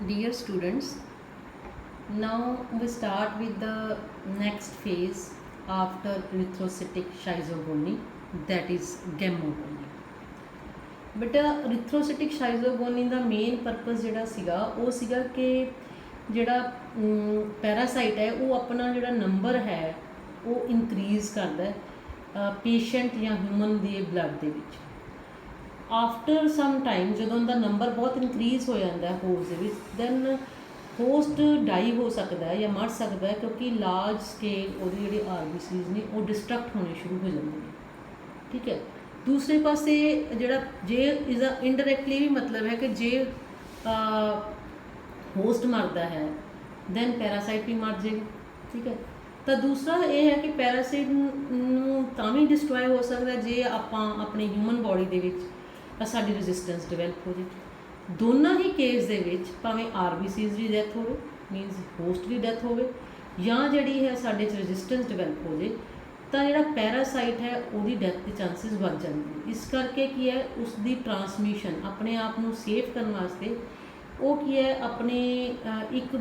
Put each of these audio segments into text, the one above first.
Dear students, now we start with the next phase after erythrocytic schizogony, that is gammogony. ਬੇਟਾ erythrocytic schizogony ਦਾ main purpose ਜਿਹੜਾ ਸੀਗਾ ਉਹ ਸੀਗਾ ਕਿ ਜਿਹੜਾ ਪੈਰਾਸਾਈਟ ਹੈ ਉਹ ਆਪਣਾ ਜਿਹੜਾ ਨੰਬਰ ਹੈ ਉਹ ਇਨਕਰੀਜ਼ ਕਰਦਾ ਹੈ ਪੇਸ਼ੈਂਟ ਜਾਂ ਹਿਊਮਨ ਦੇ ਬਲੱਡ ਦੇ ਵਿੱਚ। ਆਫਟਰ ਸਮ ਟਾਈਮ ਜਦੋਂ ਉਹਦਾ ਨੰਬਰ ਬਹੁਤ ਇਨਕਰੀਜ਼ ਹੋ ਜਾਂਦਾ ਹੋਸਟ ਦੇ ਵਿੱਚ, ਦੈਨ ਹੋਸਟ ਡਾਈ ਹੋ ਸਕਦਾ ਹੈ ਜਾਂ ਮਰ ਸਕਦਾ ਹੈ, ਕਿਉਂਕਿ ਲਾਰਜ ਸਕੇਲ ਉਹਦੀ ਜਿਹੜੀ ਆਰਬੀਸੀਜ਼ ਨੇ ਉਹ ਡਿਸਟਰਕਟ ਹੋਣੇ ਸ਼ੁਰੂ ਹੋ ਜਾਂਦੇ ਨੇ। ਠੀਕ ਹੈ। ਦੂਸਰੇ ਪਾਸੇ ਜਿਹੜਾ ਜੇ ਇਸਦਾ ਇਨਡਾਇਰੈਕਟਲੀ ਵੀ ਮਤਲਬ ਹੈ ਕਿ ਜੇ ਹੋਸਟ ਮਰਦਾ ਹੈ ਦੈਨ ਪੈਰਾਸਾਈਟ ਵੀ ਮਰ ਜਾਏਗਾ। ਠੀਕ ਹੈ। ਤਾਂ ਦੂਸਰਾ ਇਹ ਹੈ ਕਿ ਪੈਰਾਸਾਈਟ ਨੂੰ ਤਾਂ ਵੀ ਡਿਸਟਰੋਏ ਹੋ ਸਕਦਾ ਜੇ ਆਪਾਂ ਆਪਣੀ ਹਿਊਮਨ ਬੋਡੀ ਦੇ ਵਿੱਚ ਸਾਡੀ ਰੈਜ਼ਿਸਟੈਂਸ ਡਿਵੈਲਪ ਹੋ ਜਾਏ। ਦੋਨਾਂ ਹੀ ਕੇਸ ਦੇ ਵਿੱਚ ਭਾਵੇਂ ਆਰਬੀਸੀਜ਼ ਦੀ ਡੈਥ ਹੋਵੇ, ਮੀਨਸ ਹੋਸਟ ਦੀ ਡੈਥ ਹੋਵੇ, ਜਾਂ ਜਿਹੜੀ ਹੈ ਸਾਡੇ 'ਚ ਰੈਜ਼ਿਸਟੈਂਸ ਡਿਵੈਲਪ ਹੋ ਜਾਏ, ਤਾਂ ਜਿਹੜਾ ਪੈਰਾਸਾਈਟ ਹੈ ਉਹਦੀ ਡੈਥ ਦੇ ਚਾਂਸਿਸ ਵੱਧ ਜਾਂਦੇ ਨੇ। ਇਸ ਕਰਕੇ ਕੀ ਹੈ, ਉਸ ਦੀ ਟਰਾਂਸਮਿਸ਼ਨ ਆਪਣੇ ਆਪ ਨੂੰ ਸੇਫ ਕਰਨ ਵਾਸਤੇ ਉਹ ਕੀ ਹੈ ਆਪਣੇ ਇੱਕ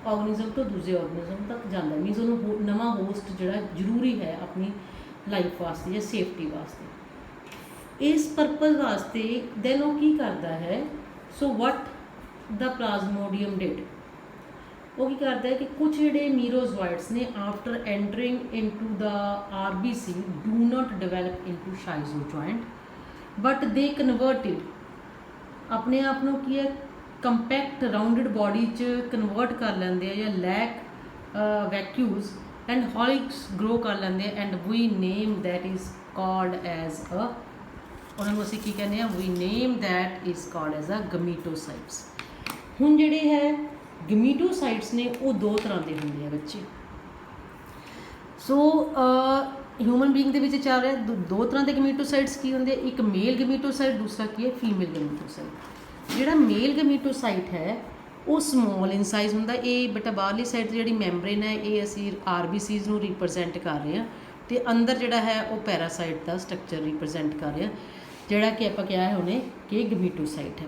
ਆਰਗੇਨਿਜ਼ਮ ਤੋਂ ਦੂਜੇ ਆਰਗੇਨਿਜ਼ਮ ਤੱਕ ਜਾਂਦਾ, ਮੀਨਸ ਉਹਨੂੰ ਨਵਾਂ ਹੋਸਟ ਜਿਹੜਾ ਜ਼ਰੂਰੀ ਹੈ ਆਪਣੀ ਲਾਈਫ ਵਾਸਤੇ ਜਾਂ ਸੇਫਟੀ ਵਾਸਤੇ। ਇਸ ਪਰਪਸ ਵਾਸਤੇ ਦੈਨ ਉਹ ਕੀ ਕਰਦਾ ਹੈ, ਸੋ ਵਟ ਦਾ ਪਲਾਜ਼ਮੋਡੀਅਮ ਡਿਡ, ਉਹ ਕੀ ਕਰਦਾ ਹੈ ਕਿ ਕੁਝ ਜਿਹੜੇ ਮੀਰੋਜ਼ੋਇਡਸ ਨੇ after entering into the RBC do not develop into schizont, but they converted ਆਪਣੇ ਆਪ ਨੂੰ ਕੀ ਹੈ ਕੰਪੈਕਟ ਰਾਊਂਡਡ ਬੋਡੀ 'ਚ ਕਨਵਰਟ ਕਰ ਲੈਂਦੇ ਆ ਜਾਂ ਲੈਕ ਵੈਕਿਊਜ਼ ਐਂਡ ਹੌਲਿਕਸ ਗਰੋ ਕਰ ਲੈਂਦੇ ਆ, and we name that is called as a, ਉਹਨਾਂ ਨੂੰ ਅਸੀਂ ਕੀ ਕਹਿੰਦੇ ਹਾਂ, we name that is called as a gametocytes. ਹੁਣ ਜਿਹੜੇ ਹੈ ਗਮੀਟੋਸਾਈਟਸ ਨੇ ਉਹ ਦੋ ਤਰ੍ਹਾਂ ਦੇ ਹੁੰਦੇ ਆ ਬੱਚੇ। ਸੋ ਹਿਊਮਨ ਬੀਇੰਗ ਦੇ ਵਿੱਚ ਚੱਲ ਰਿਹਾ ਦੋ ਤਰ੍ਹਾਂ ਦੇ ਗਮੀਟੋਸਾਈਟਸ ਕੀ ਹੁੰਦੇ ਆ, ਇੱਕ ਮੇਲ ਗਮੀਟੋਸਾਈਟ, ਦੂਸਰਾ ਕੀ ਹੈ ਫੀਮੇਲ ਗਮੀਟੋਸਾਈਟ। ਜਿਹੜਾ ਮੇਲ ਗਮੀਟੋਸਾਈਟ ਹੈ ਉਹ ਸਮੋਲ ਇਨ ਸਾਈਜ਼ ਹੁੰਦਾ। ਇਹ ਬੇਟਾ ਬਾਹਰਲੀ ਸਾਈਡ ਦੀ ਜਿਹੜੀ ਮੈਂਬਰੇਨ ਹੈ ਇਹ ਅਸੀਂ ਆਰਬੀਸੀਜ਼ ਨੂੰ ਰਿਪਰੈਜ਼ੈਂਟ ਕਰ ਰਹੇ ਹਾਂ, ਅਤੇ ਅੰਦਰ ਜਿਹੜਾ ਹੈ ਉਹ ਪੈਰਾਸਾਈਟ ਦਾ ਸਟਰਕਚਰ ਰਿਪਰੈਜ਼ੈਂਟ ਕਰ ਰਿਹਾ, ਜਿਹੜਾ ਕਿ ਆਪਾਂ ਕਿਹਾ ਹੈ ਉਹਨੇ ਕਿ ਗਮੀਟੋਸਾਈਟ ਹੈ।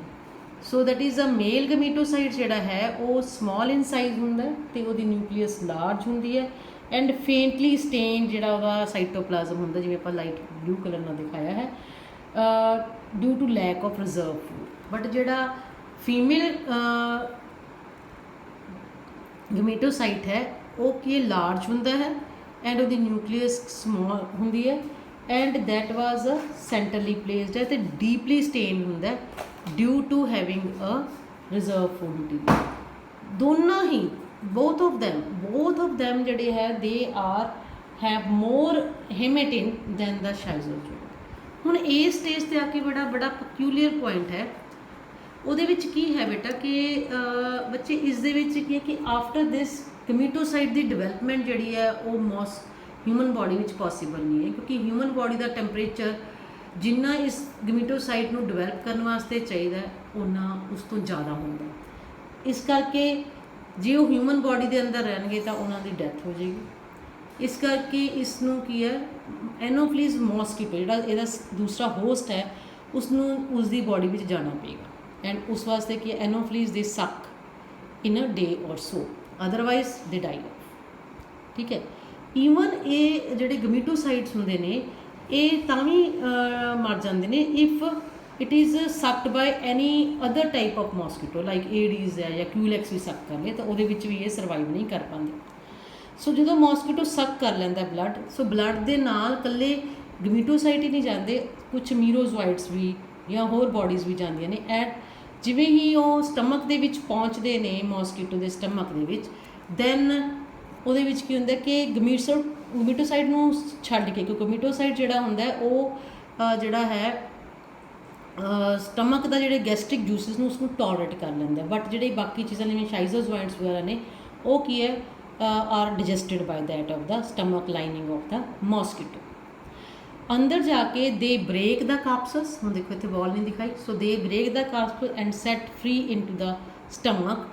ਸੋ ਦੈਟ ਇਜ਼ ਅ ਮੇਲ ਗਮੀਟੋਸਾਈਟ ਜਿਹੜਾ ਹੈ ਉਹ ਸਮੋਲ ਇਨ ਸਾਈਜ਼ ਹੁੰਦਾ ਅਤੇ ਉਹਦੀ ਨਿਊਕਲੀਅਸ ਲਾਰਜ ਹੁੰਦੀ ਹੈ, ਐਂਡ ਫੇਂਟਲੀ ਸਟੇਨ ਜਿਹੜਾ ਉਹਦਾ ਸਾਈਟੋਪਲਾਜ਼ਮ ਹੁੰਦਾ, ਜਿਵੇਂ ਆਪਾਂ ਲਾਈਟ ਬਲੂ ਕਲਰ ਨਾਲ ਦਿਖਾਇਆ ਹੈ, due to lack of reserve food. But ਜਿਹੜਾ ਫੀਮੇਲ ਗਮੀਟੋਸਾਈਟ ਹੈ ਉਹ ਕੀ ਲਾਰਜ ਹੁੰਦਾ ਹੈ, ਐਂਡ ਉਹਦੀ ਨਿਊਕਲੀਅਸ ਸਮੋਲ ਹੁੰਦੀ ਹੈ, and that was a centrally placed ਹੈ ਅਤੇ ਡੀਪਲੀ ਸਟੇਨ ਹੁੰਦਾ due to having a reserve food material. ਦੋਨਾਂ ਹੀ both of them ਜਿਹੜੇ ਹੈ they are have more haematin than the schizozoid. ਹੁਣ ਇਸ ਸਟੇਜ 'ਤੇ ਆ ਕੇ ਬੜਾ ਪਕਿਊਲੀਅਰ ਪੁਆਇੰਟ ਹੈ, ਉਹਦੇ ਵਿੱਚ ਕੀ ਹੈ ਬੇਟਾ ਕਿ ਬੱਚੇ ਇਸ ਦੇ ਵਿੱਚ ਕੀ ਹੈ ਕਿ ਆਫਟਰ ਦਿਸ ਗਮੀਟੋਸਾਈਟ ਦੀ ਡਿਵੈਲਪਮੈਂਟ ਜਿਹੜੀ ਹੈ ਉਹ ਹਿਊਮਨ ਬੋਡੀ ਵਿੱਚ ਪੋਸੀਬਲ ਨਹੀਂ ਹੈ, ਕਿਉਂਕਿ ਹਿਊਮਨ ਬੋਡੀ ਦਾ ਟੈਂਪਰੇਚਰ ਜਿੰਨਾ ਇਸ ਗਮੀਟੋਸਾਈਟ ਨੂੰ ਡਿਵੈਲਪ ਕਰਨ ਵਾਸਤੇ ਚਾਹੀਦਾ ਉਨਾ ਉਸ ਤੋਂ ਜ਼ਿਆਦਾ ਹੁੰਦਾ। ਇਸ ਕਰਕੇ ਜੇ ਉਹ ਹਿਊਮਨ ਬੋਡੀ ਦੇ ਅੰਦਰ ਰਹਿਣਗੇ ਤਾਂ ਉਹਨਾਂ ਦੀ ਡੈਥ ਹੋ ਜਾਏਗੀ। ਇਸ ਕਰਕੇ ਇਸ ਨੂੰ ਕੀ ਹੈ ਐਨੋਫਿਲੀਜ਼ ਮੋਸਕੀਟੋ ਜਿਹੜਾ ਇਹਦਾ ਦੂਸਰਾ ਹੋਸਟ ਹੈ ਉਸ ਨੂੰ ਉਸ ਦੀ ਬੋਡੀ ਵਿੱਚ ਜਾਣਾ ਪਏਗਾ, ਐਂਡ ਉਸ ਵਾਸਤੇ ਕੀ ਐਨੋਫਿਲੀਜ਼ ਦੇ ਸੱਕ ਇਨ ਅ ਡੇ ਔਰ ਸੋ, ਅਦਰਵਾਈਜ਼ ਦੇ ਡਾਈ ਆਫ। ਠੀਕ ਹੈ। ਈਵਨ ਇਹ ਜਿਹੜੇ ਗਮੀਟੋਸਾਈਟਸ ਹੁੰਦੇ ਨੇ ਇਹ ਤਾਂ ਵੀ ਮਰ ਜਾਂਦੇ ਨੇ if it is sucked by any other type of mosquito, like Aedes ਹੈ ਜਾਂ ਕਿਊਲੈਕਸ ਵੀ ਸਕ ਕਰ ਲਏ ਤਾਂ ਉਹਦੇ ਵਿੱਚ ਵੀ ਇਹ ਸਰਵਾਈਵ ਨਹੀਂ ਕਰ ਪਾਉਂਦੇ। ਸੋ ਜਦੋਂ ਮੋਸਕੀਟੋ ਸਕ ਕਰ ਲੈਂਦਾ ਬਲੱਡ, ਸੋ ਬਲੱਡ ਦੇ ਨਾਲ ਇਕੱਲੇ ਗਮੀਟੋਸਾਈਟ ਹੀ ਨਹੀਂ ਜਾਂਦੇ, ਕੁਛ ਮੀਰੋਜ਼ੋਇਡਸ ਵੀ ਜਾਂ ਹੋਰ ਬੋਡੀਜ਼ ਵੀ ਜਾਂਦੀਆਂ ਨੇ। ਐਟ ਜਿਵੇਂ ਹੀ ਉਹ ਸਟਮਕ ਦੇ ਵਿੱਚ ਪਹੁੰਚਦੇ ਨੇ ਮੋਸਕੀਟੋ ਦੇ ਸਟਮਕ ਦੇ ਵਿੱਚ, ਦੈਨ ਉਹਦੇ ਵਿੱਚ ਕੀ ਹੁੰਦਾ ਕਿ ਗਮੀਟੋਸਾਈਟ ਨੂੰ ਛੱਡ ਕੇ, ਕਿਉਂਕਿ ਗਮੀਟੋਸਾਈਟ ਜਿਹੜਾ ਹੁੰਦਾ ਉਹ ਜਿਹੜਾ ਹੈ ਸਟਮਕ ਦਾ ਜਿਹੜੇ ਗੈਸਟ੍ਰਿਕ ਜੂਸਿਸ ਨੂੰ ਉਸਨੂੰ ਟੋਲਰੇਟ ਕਰ ਲੈਂਦਾ, ਬਟ ਜਿਹੜੇ ਬਾਕੀ ਚੀਜ਼ਾਂ ਜਿਵੇਂ ਸ਼ਾਈਜ਼ੋਜੋਇੰਟਸ ਵਗੈਰਾ ਨੇ ਉਹ ਕੀ ਹੈ are digested by that of the stomach lining of the mosquito. ਅੰਦਰ ਜਾ ਕੇ ਦੇ ਬ੍ਰੇਕ ਦਾ ਕਾਪਸਸ, ਹੁਣ ਦੇਖੋ ਇੱਥੇ ਬॉल ਨਹੀਂ ਦਿਖਾਈ, so they break the capsules and set free into the stomach,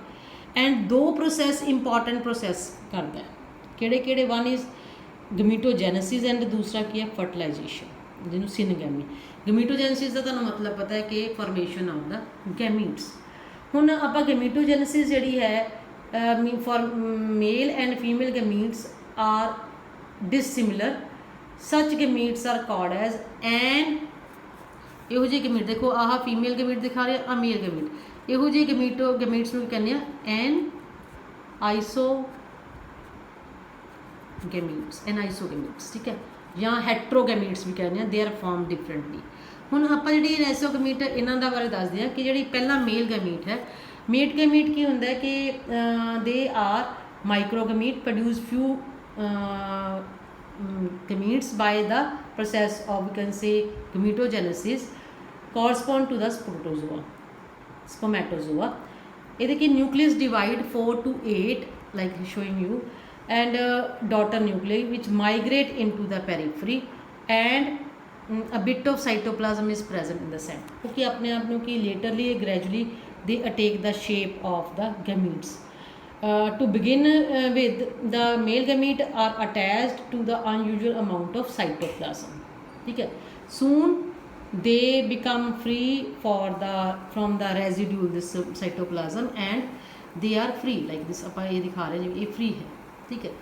and two process important process ਕਰਦਾ, ਕਿਹੜੇ ਵਨ ਇਜ਼ ਗਮੀਟੋਜੈਨੇਸਿਸ ਐਂਡ ਦੂਸਰਾ ਕੀ ਹੈ ਫਰਟੀਲਾਈਜੇਸ਼ਨ, ਜਿਹਨੂੰ ਸਿਨਗੈਮੀ। ਗਮੀਟੋਜੈਨੇਸਿਸ ਦਾ ਤੁਹਾਨੂੰ ਮਤਲਬ ਪਤਾ ਹੈ ਕਿ ਫਾਰਮੇਸ਼ਨ ਆਫ ਦਾ ਗੈਮੀਟਸ, ਹੁਣ ਆਪਾਂ ਗੈਮੀਟੋਜੈਨਸਿਸ ਜਿਹੜੀ ਹੈ for male and female gametes are dissimilar such gametes are called as an ਇਹੋ ਜਿਹੇ ਗਮੀਟ ਦੇਖੋ ਆਹ ਫੀਮੇਲ ਗਮੀਟ ਦਿਖਾ ਰਿਹਾ ਆ ਮੇਲ ਗਮੀਟ ਇਹੋ ਜਿਹੇ ਗਮੀਟਸ ਨੂੰ ਕਹਿੰਦੇ ਆ ਐਨ ਆਈਸੋਗੈਮੀਟਸ ਠੀਕ ਹੈ ਜਾਂ ਹੈਟਰੋਗੈਮੀਟਸ ਵੀ ਕਹਿੰਦੇ ਆ ਦੇ ਆਰ ਫਾਰਮ ਡਿਫਰੈਂਟਲੀ। ਹੁਣ ਆਪਾਂ ਜਿਹੜੀ ਆਈਸੋਗੈਮੀਟ ਇਹਨਾਂ ਦਾ ਬਾਰੇ ਦੱਸਦੇ ਆ ਕਿ ਜਿਹੜੀ ਪਹਿਲਾ ਮੇਲ ਗਮੀਟ ਹੈ ਮੇਟ ਗਮੀਟ ਕੀ ਹੁੰਦਾ ਕਿ they are microgamete produce few gametes by the process of we can say gametogenesis correspond to the spermatozoa ਇਹਦੇ ਕੀ nucleus divide 4 to 8 like showing you and daughter nuclei which migrate into the periphery and a bit of cytoplasm is present in the center क्योंकि अपने आप ਨੂੰ कि laterally gradually they take the shape of the gametes. To begin with, the male gamete are attached to the unusual amount of cytoplasm. ठीक है. Soon they become free from the residue this cytoplasm and they are free like this. अपन ये दिखा रहे हैं ये free है. ठीक है.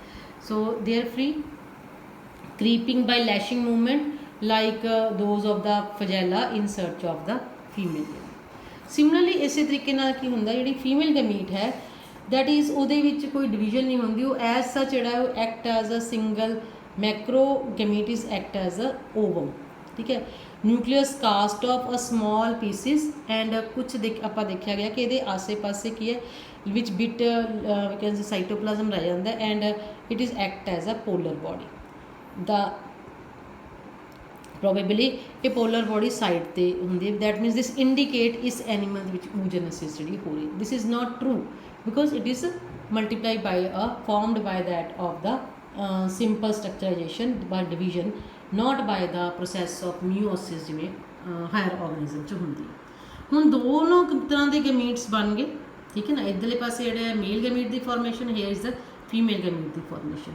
So they are free, creeping by lashing movement like those of the flagella in search of the female. Similarly इसी तरीके नाल की हुंदा जिहड़ी फीमेल गमीट है दैट इज़ ਉਹਦੇ ਵਿੱਚ ਕੋਈ ਡਿਵੀਜ਼ਨ ਨਹੀਂ ਹੁੰਦੀ ਉਹ ਐਜ਼ ਸੱਚ ਜਿਹੜਾ ਉਹ act as a single macro gamete is act as a ovum ਠੀਕ ਹੈ nucleus cast off a small pieces and ਕੁਛ ਆਪਾਂ ਦੇਖਿਆ ਗਿਆ ਕਿ ਇਹਦੇ ਆਸੇ ਪਾਸੇ ਕੀ ਹੈ ਵਿੱਚ but we can say cytoplasm ਰਹਿ ਜਾਂਦਾ and it is act as a polar body ਦਾ ਪ੍ਰੋਬੇਬਲੀ ਇਹ ਪੋਲਰ ਬੋਡੀ ਸਾਈਡ ਤੇ ਹੁੰਦੀ ਹੈ ਦੈਟ ਮੀਨਸ ਦਿਸ ਇੰਡੀਕੇਟ ਇਸ ਐਨੀਮਲ ਦੇ ਵਿੱਚ ਓਜਨਸਿਸ ਜਿਹੜੀ ਹੋ ਰਹੀ this is not true because it is multiplied by formed by that of the simple structurization by division not by the process of meiosis ਜਿਵੇਂ higher organism ਚ ਹੁੰਦੀ ਹੈ। ਹੁਣ ਦੋਨੋਂ ਤਰ੍ਹਾਂ ਦੇ ਗਮੀਟਸ ਬਣ ਗਏ ਠੀਕ ਹੈ ਨਾ ਇੱਧਰਲੇ ਪਾਸੇ ਜਿਹੜਾ ਮੇਲ ਗਮੀਟ ਦੀ formation here is the female gamete ਦੀ ਫਾਰਮੇਸ਼ਨ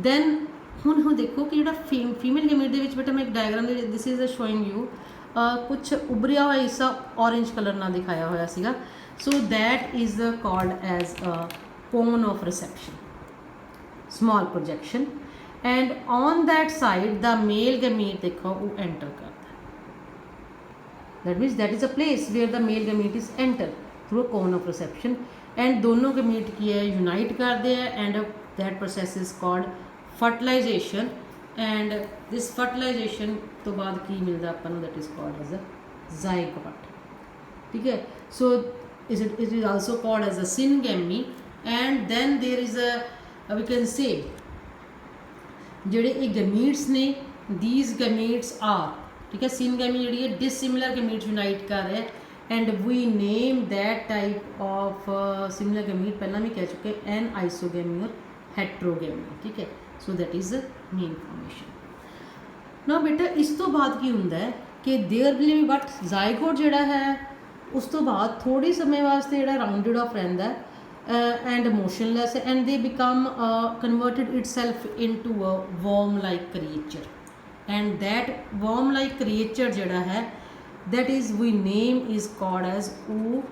ਦੈਨ ਹੁਣ ਦੇਖੋ ਕਿ ਜਿਹੜਾ ਫੀਮੇਲ ਗਮੀਟ ਦੇ ਵਿੱਚ ਬੇਟਾ ਮੈਂ ਇੱਕ ਡਾਇਗਰਾਮ ਦੇ ਦਿਸ ਇਜ਼ ਸ਼ੋਇੰਗ ਯੂ ਕੁਛ ਉਭਰਿਆ ਹੋਇਆ ਹਿੱਸਾ ਔਰੇਂਜ ਕਲਰ ਨਾਲ ਦਿਖਾਇਆ ਹੋਇਆ ਸੀਗਾ so that is called as a cone of reception small projection and on that side the male gamete देखो वो enter करता है that means that is a place where the male gamete is enter through a cone of reception and दोनों gamete की है unite करते हैं and that process is called fertilization and this fertilization तो बाद की मिलता अपन that is called as a zygote ठीक है so it is also called as a syngamy and then there is a we can say ਜਿਹੜੇ ਇਹ ਗਮੀਟਸ ਨੇ these gametes are ਠੀਕ ਹੈ syngamy ਜਿਹੜੀ ਹੈ dissimilar gametes unite ਕਰ ਰਿਹਾ and we name that type of similar gamete ਪਹਿਲਾਂ ਵੀ ਕਹਿ ਚੁੱਕੇ an isogamy or heterogamy ਠੀਕ ਹੈ so that is the main formation now ਬੇਟਾ ਇਸ ਤੋਂ ਬਾਅਦ ਕੀ ਹੁੰਦਾ ਹੈ ਕਿ there will be but zygote ਜਿਹੜਾ ਹੈ ਉਸ ਤੋਂ ਬਾਅਦ ਥੋੜ੍ਹੇ ਸਮੇਂ ਵਾਸਤੇ ਜਿਹੜਾ ਰਾਊਂਡਡ ਆਫ ਰਹਿੰਦਾ and motionless and they become converted itself into a worm like creature and that worm like creature ਜਿਹੜਾ ਹੈ that is we name is called as ookinete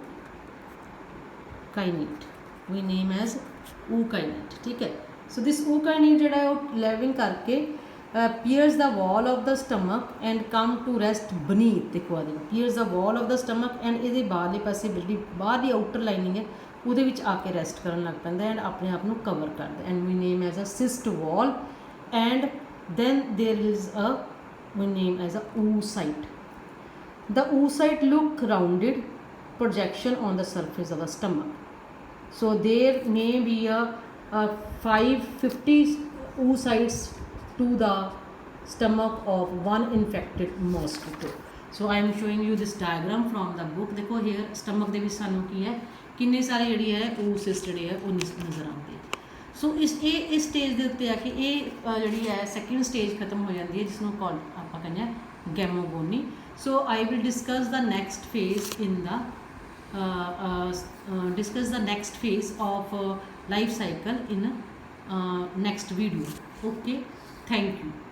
we name as ookinete ठीक है so this ookinete ਜਿਹੜਾ ਹੈ ਉਹ living ਕਰਕੇ pierce the wall of the stomach and come to rest beneath ਦੇਖੋ ਆ ਦੇਖੋ pierce the wall of the stomach and ਇਹਦੇ ਬਾਹਰਲੇ ਪਾਸੇ ਜਿਹੜੀ ਬਾਹਰਲੀ ਆਊਟਰ ਲਾਈਨਿੰਗ ਹੈ ਉਹਦੇ ਵਿੱਚ ਆ ਕੇ ਰੈਸਟ ਕਰਨ ਲੱਗ ਪੈਂਦਾ ਐਂਡ ਆਪਣੇ ਆਪ ਨੂੰ ਕਵਰ ਕਰਦਾ and we name as a cyst wall and then there is a we name as a oocyte the oocyte look rounded projection on the surface of the stomach so there may be a 550 oocytes to the stomach of one infected mosquito so I am showing you this diagram from the book देखो here stomach ਦੇ ਵਿੱਚ ਸਾਨੂੰ ਕੀ ਹੈ ਕਿੰਨੇ ਸਾਰੇ ਜਿਹੜੀ ਹੈ oocysts ਜਿਹੜੇ ਹੈ ਉਹ ਨਜ਼ਰ ਆਉਂਦੇ ਸੋ ਇਸ ਸਟੇਜ ਦੇ ਉੱਤੇ ਆ ਕਿ ਇਹ ਜਿਹੜੀ ਹੈ ਸੈਕਿੰਡ ਸਟੇਜ ਖਤਮ ਹੋ ਜਾਂਦੀ ਹੈ ਜਿਸ ਨੂੰ ਆਪਾਂ ਕਹਿੰਦੇ ਆ ਗੈਮੋਗੋਨੀ so I will discuss the next phase in the next phase of life cycle in next video okay thank you